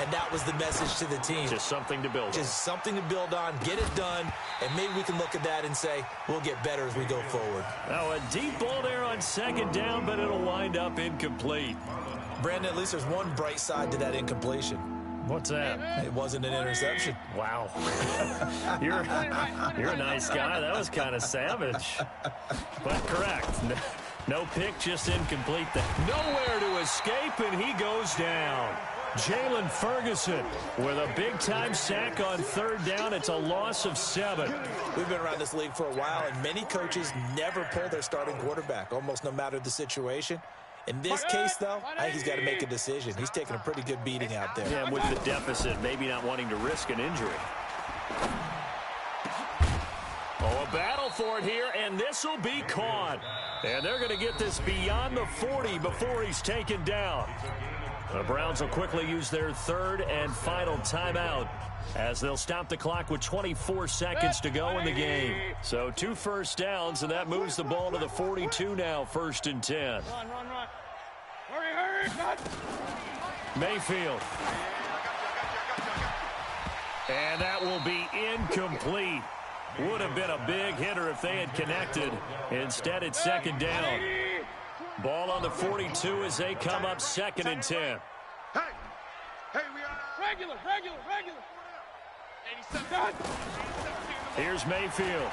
And that was the message to the team. Just something to build on. Just something to build on, get it done, and maybe we can look at that and say, we'll get better as we go forward. Now a deep ball there on 2nd down, but it'll wind up incomplete. Brandon, at least there's one bright side to that incompletion. What's that? It wasn't an interception. Wow. You're a nice guy. That was kind of savage. But correct. No pick, just incomplete. Nowhere to escape, and he goes down. Jalen Ferguson with a big-time sack on 3rd down. It's a loss of 7. We've been around this league for a while, and many coaches never pull their starting quarterback, almost no matter the situation. In this case, though, I think he's got to make a decision. He's taking a pretty good beating out there. Yeah, with the deficit, maybe not wanting to risk an injury. Oh, a battle for it here, and this will be caught. And they're going to get this beyond the 40 before he's taken down. The Browns will quickly use their 3rd and final timeout as they'll stop the clock with 24 seconds to go in the game. So 2 first downs, and that moves the ball to the 42 now, 1st and 10. Run. Hurry. Mayfield. And that will be incomplete. Would have been a big hitter if they had connected. Instead, it's second down. Ball on the 42 as they come up 2nd and 10. Hey, we are regular. Here's Mayfield.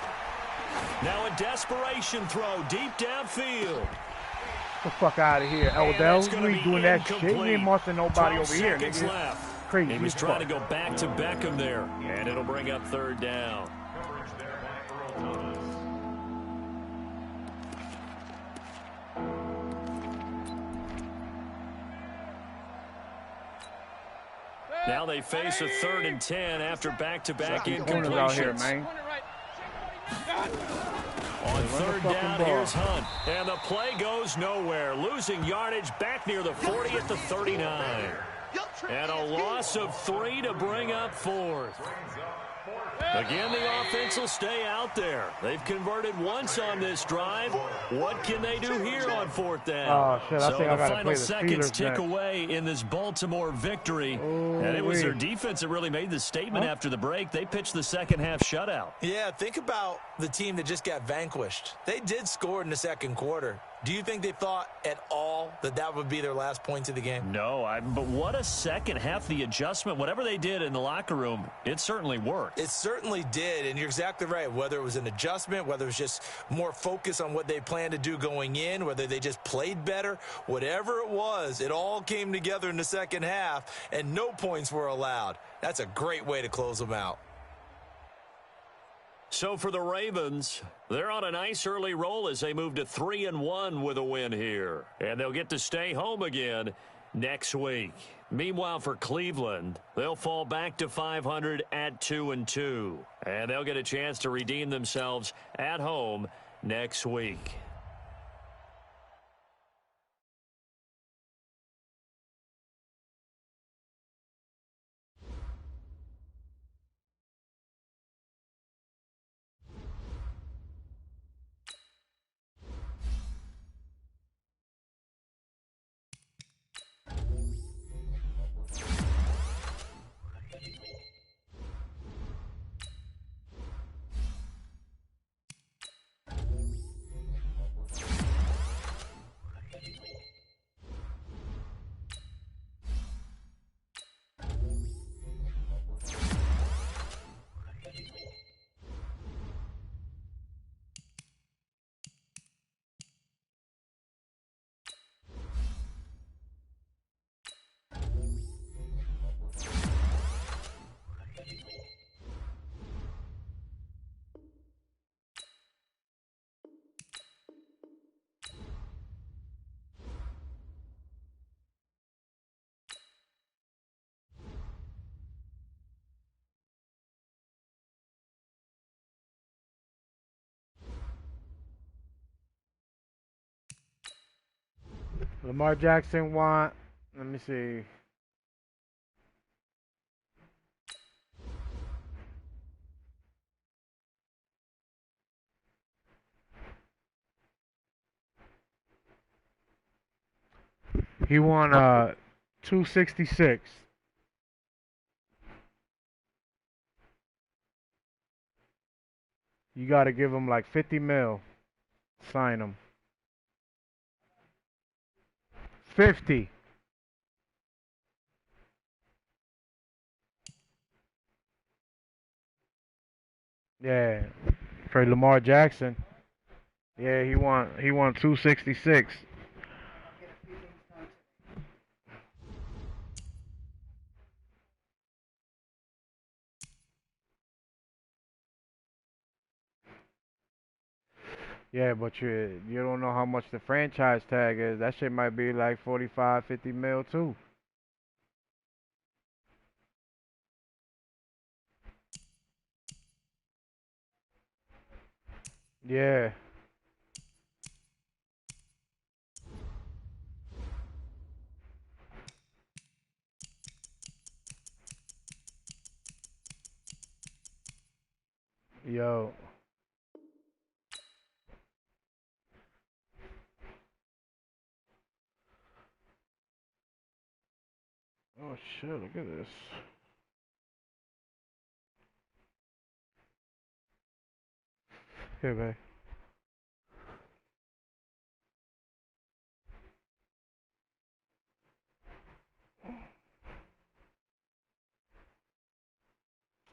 Now a desperation throw deep downfield. Get the fuck out of here, Odell. You ain't doing that shit. You ain't marching nobody over here, nigga. Left. Crazy. He was trying to go back to Beckham there, and it'll bring up 3rd down. Coverage there by Earl Thomas. Now they face a 3rd and 10 after back-to-back Corners out here, incompletions. man. On 3rd down, here's Hunt. And the play goes nowhere. Losing yardage back near the 40 at the 39. And a loss of 3 to bring up 4th. Again, the offense will stay out there. They've converted once on this drive. What can they do here on 4th down? Oh, shit, I so think I the gotta final play the seconds Steelers tick next. away in this Baltimore victory. And it was their defense that really made the statement after the break. They pitched the second half shutout. Yeah, think about the team that just got vanquished. They did score in the 2nd quarter. Do you think they thought at all that that would be their last points of the game? No, but what a second half. The adjustment, whatever they did in the locker room, it certainly worked. It certainly did, and you're exactly right. Whether it was an adjustment, whether it was just more focus on what they planned to do going in, whether they just played better, whatever it was, it all came together in the second half, and no points were allowed. That's a great way to close them out. So for the Ravens, they're on a nice early roll as they move to 3-1 with a win here. And they'll get to stay home again next week. Meanwhile, for Cleveland, they'll fall back to 500 at 2-2. And they'll get a chance to redeem themselves at home next week. Lamar Jackson want, let me see. He won 266. You got to give him like 50 mil. Sign him. 50. Yeah, for Lamar Jackson. Yeah, he won 266. Yeah, but you don't know how much the franchise tag is. That shit might be like 45, 50 mil too. Yeah. Yo. Oh shit, look at this. Here, babe.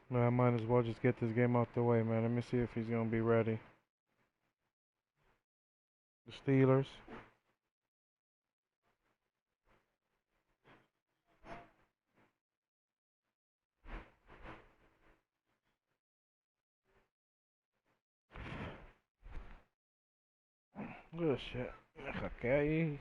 Man, I might as well just get this game out the way, man. Let me see if he's gonna be ready. The Steelers. Good shit. Okay.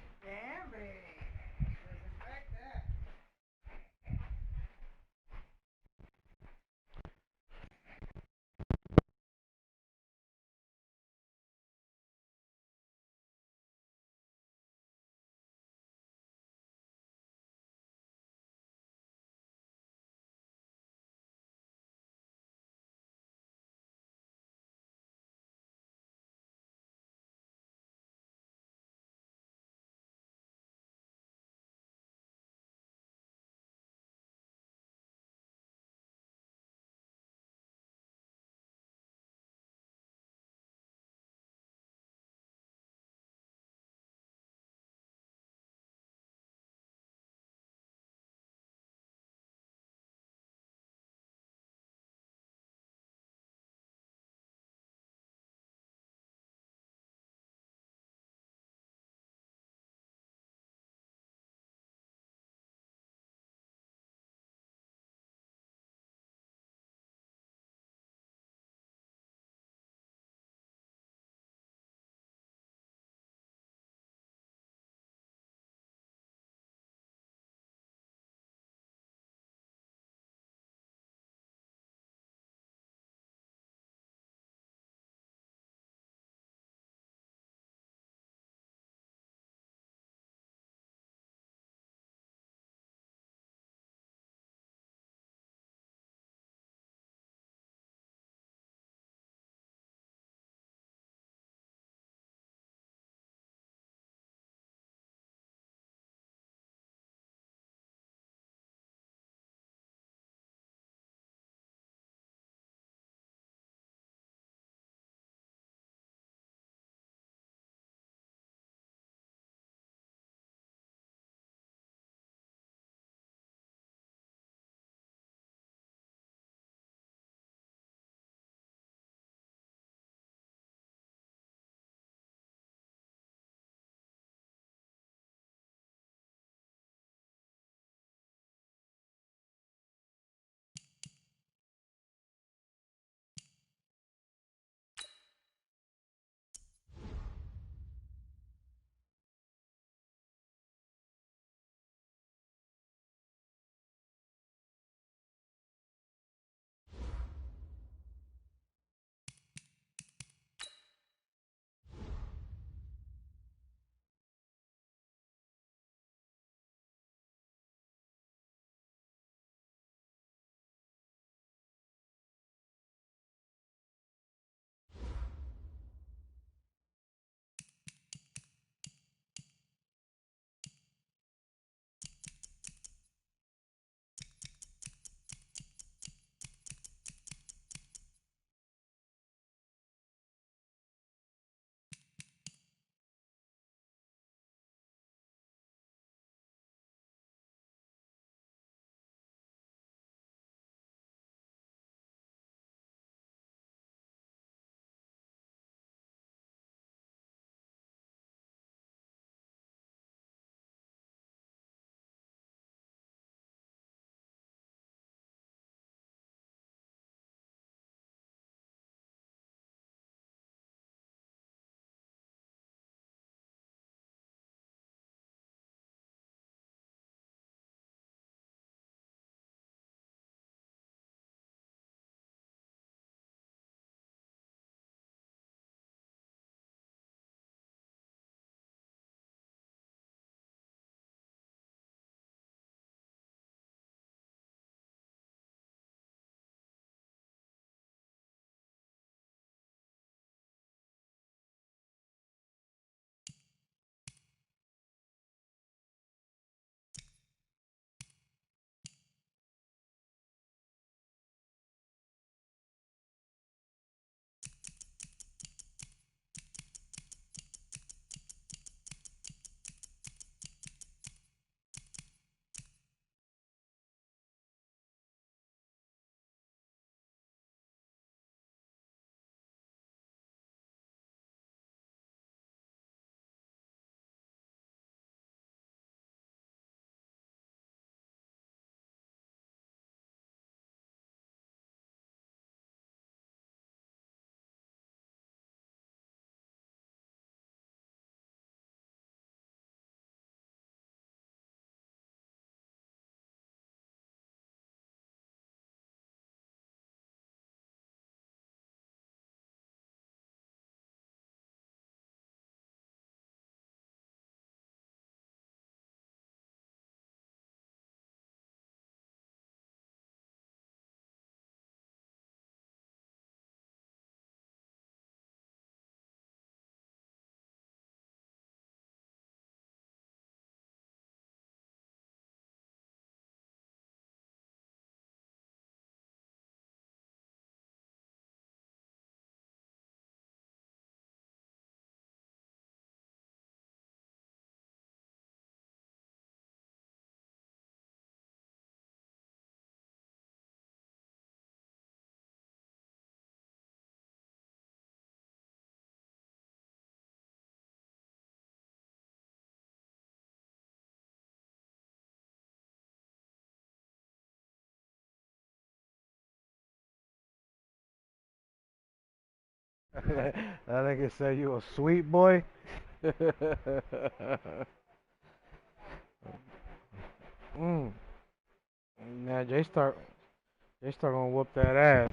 That nigga said you a sweet boy. mm. Now they start gonna whoop that ass.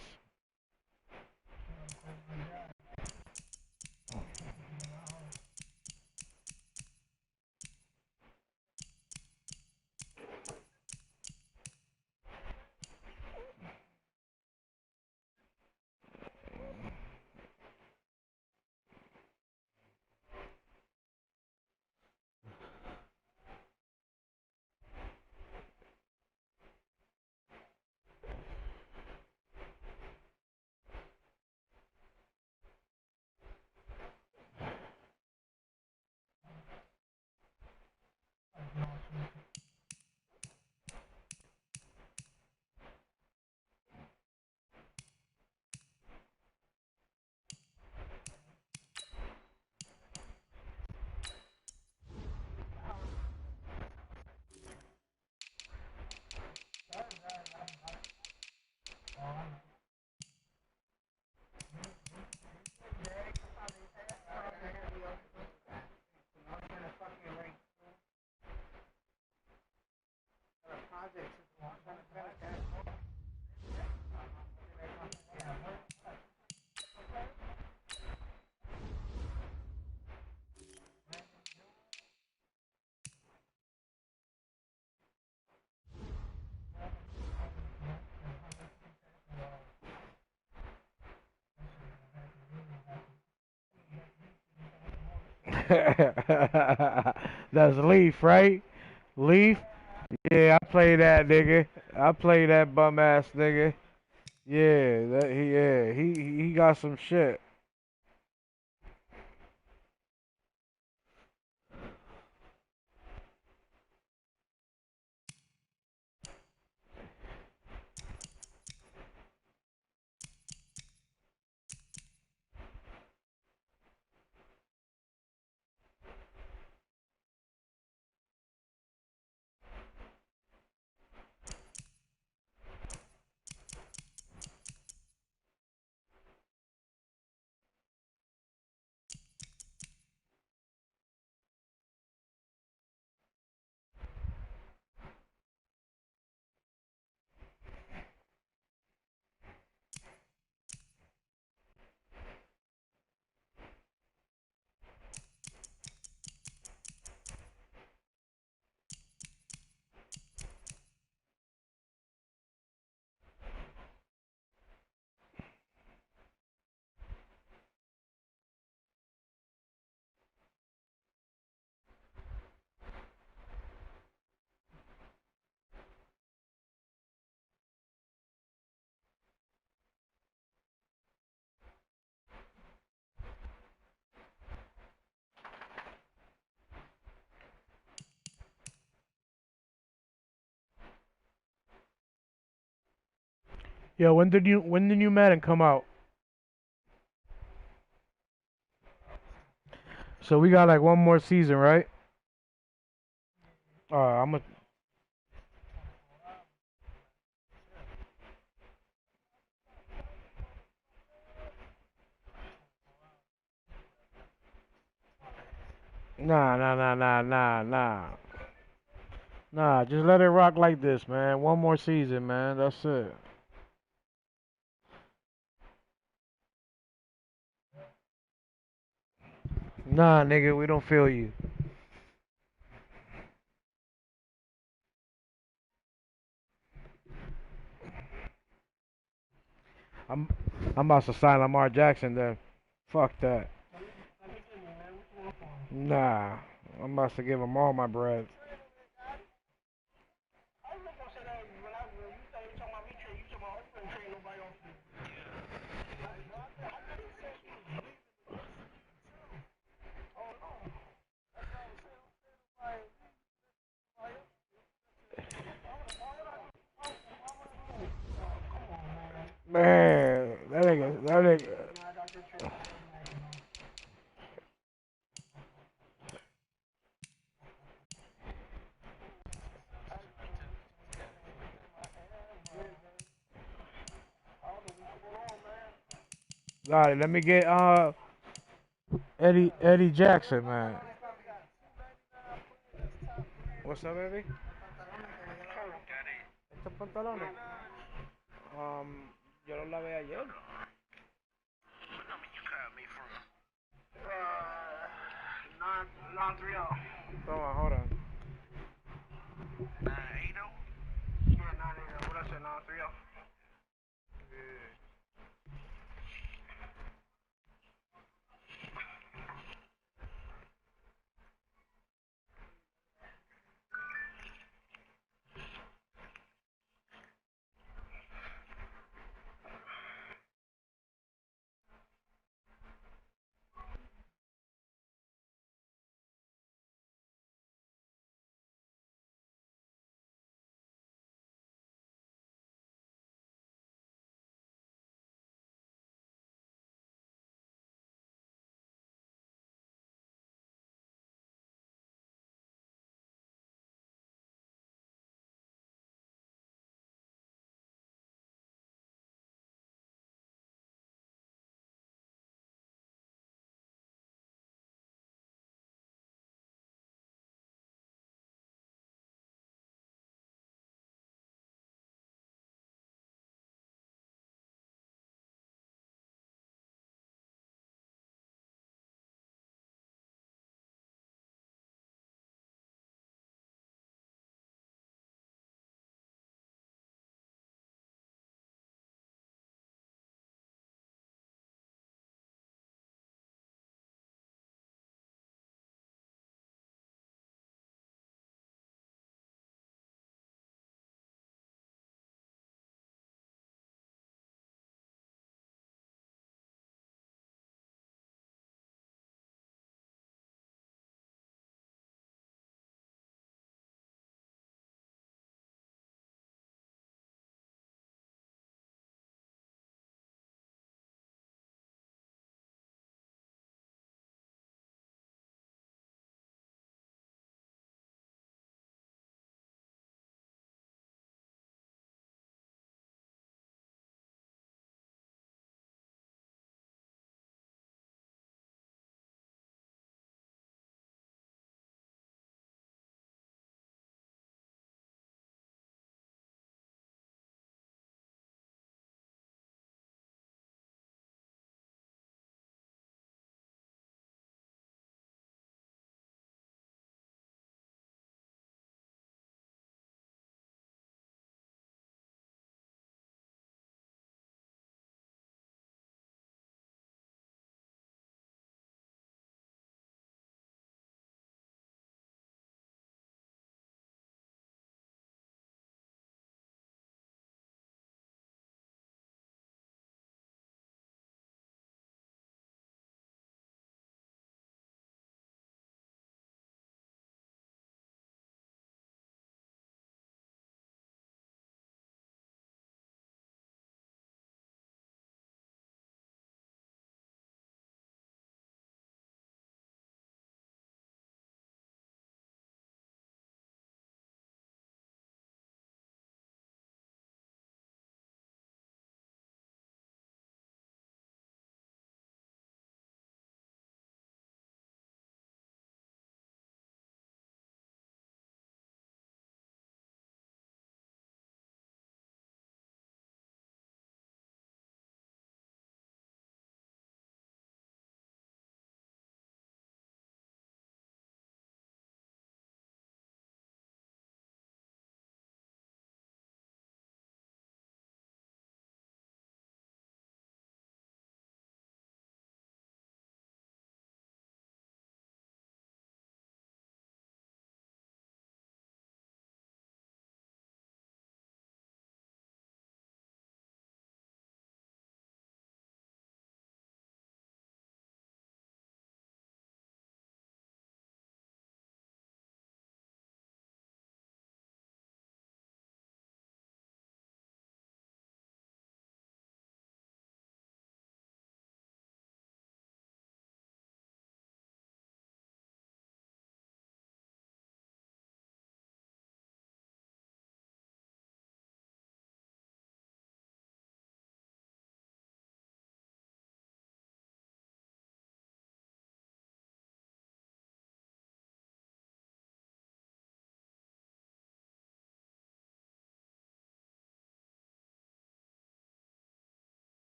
That's Leaf, right? Leaf? Yeah, I play that nigga. I play that bum ass nigga. He got some shit. Yo, when the new Madden come out? So we got like one more season, right? I'm a nah. Nah, just let it rock like this, man. One more season, man. That's it. Nah, nigga, we don't feel you. I'm I'm about to sign Lamar Jackson then. Fuck that. Nah, I'm about to give him all my bread. Man, that nigga. Alright, let me get Eddie Jackson, man. What's up, baby? Estos pantalones. Yo los lavé ayer. Toma, hold on. 980? Yeah, 980. What I said, 930? Yeah.